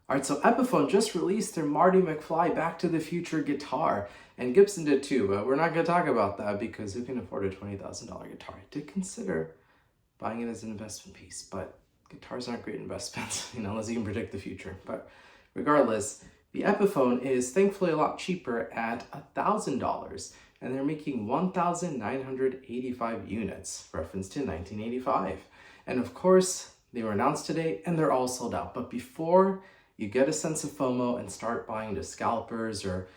All right, so Epiphone just released their Marty McFly Back to the Future guitar, and Gibson did too, but we're not going to talk about that because who can afford a $20,000 guitar? I did consider buying it as an investment piece, but guitars aren't great investments, unless you can predict the future. But regardless, the Epiphone is thankfully a lot cheaper at $1,000, and they're making 1,985 units, reference to 1985. And of course, they were announced today, and they're all sold out. But before you get a sense of FOMO and start buying to scalpers or,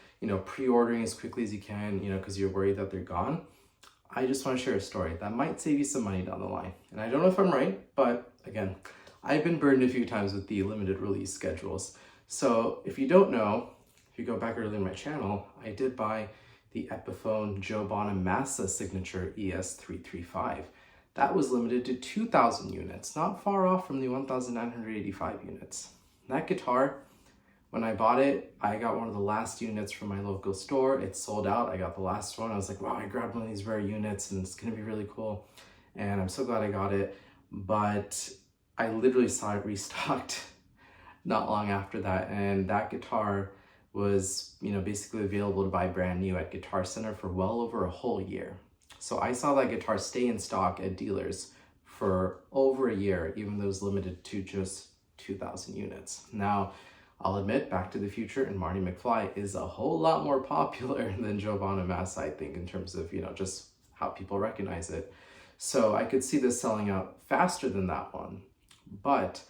pre-ordering as quickly as you can, because you're worried that they're gone, I just want to share a story that might save you some money down the line. And I don't know if I'm right, but again, I've been burned a few times with the limited release schedules. So if you don't know, if you go back early in my channel, I did buy the Epiphone Joe Bonamassa signature ES-345. That was limited to 2,000 units, not far off from the 1,985 units. That guitar, when I bought it, I got one of the last units from my local store. It sold out. I got the last one. I was like, wow, I grabbed one of these rare units and it's gonna be really cool. And I'm so glad I got it. But I literally saw it restocked not long after that. And that guitar was, basically available to buy brand new at Guitar Center for well over a whole year. So I saw that guitar stay in stock at dealers for over a year, even though it was limited to just 2,000 units. Now, I'll admit, Back to the Future and Marty McFly is a whole lot more popular than Joe Bonamassa, I think, in terms of, just how people recognize it. So I could see this selling out faster than that one, but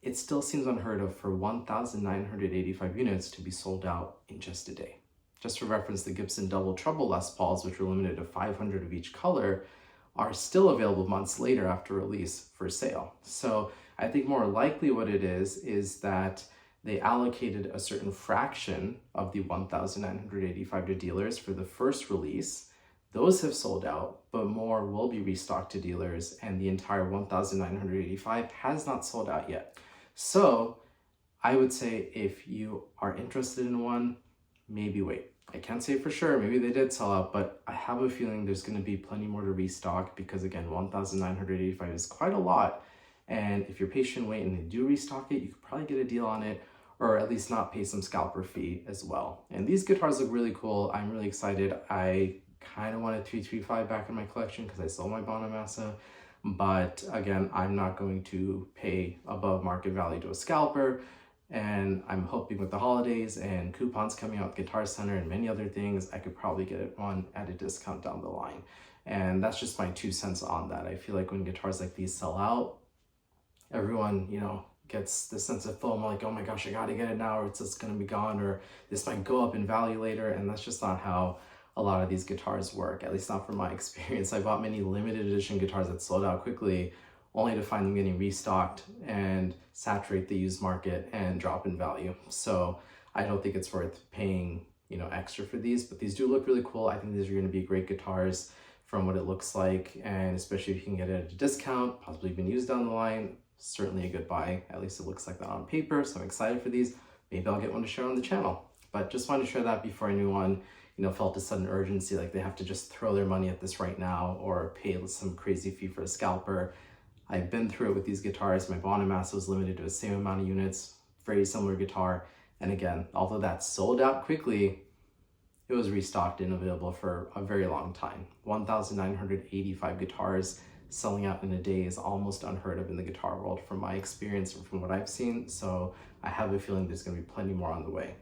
it still seems unheard of for 1,985 units to be sold out in just a day. Just for reference, the Gibson Double Trouble Les Pauls, which were limited to 500 of each color, are still available months later after release for sale. So I think more likely what it is that they allocated a certain fraction of the 1,985 to dealers for the first release. Those have sold out, but more will be restocked to dealers, and the entire 1,985 has not sold out yet. So I would say if you are interested in one, maybe wait. I can't say for sure, maybe they did sell out, but I have a feeling there's going to be plenty more to restock because, again, 1,985 is quite a lot. And if you're patient, wait, and they do restock it, you could probably get a deal on it, or at least not pay some scalper fee as well. And these guitars look really cool. I'm really excited. I kind of want a 335 back in my collection because I sold my Bonamassa. But again, I'm not going to pay above market value to a scalper. And I'm hoping with the holidays and coupons coming out with Guitar Center and many other things, I could probably get one at a discount down the line. And that's just my 2 cents on that. I feel like when guitars like these sell out, everyone, gets this sense of FOMO, like, oh my gosh, I gotta get it now or it's just gonna be gone, or this might go up in value later. And that's just not how a lot of these guitars work, at least not from my experience. I bought many limited edition guitars that sold out quickly, only to find them getting restocked and saturate the used market and drop in value. So I don't think it's worth paying, extra for these, but these do look really cool. I think these are gonna be great guitars from what it looks like, and especially if you can get it at a discount, possibly even used down the line, certainly a good buy. At least it looks like that on paper, so I'm excited for these. Maybe I'll get one to share on the channel. But just wanted to share that before anyone, felt a sudden urgency, like they have to just throw their money at this right now or pay some crazy fee for a scalper. I've been through it with these guitars. My Bonamassa was limited to the same amount of units, very similar guitar. And again, although that sold out quickly, it was restocked and available for a very long time. 1,985 guitars selling out in a day is almost unheard of in the guitar world from my experience and from what I've seen. So I have a feeling there's gonna be plenty more on the way.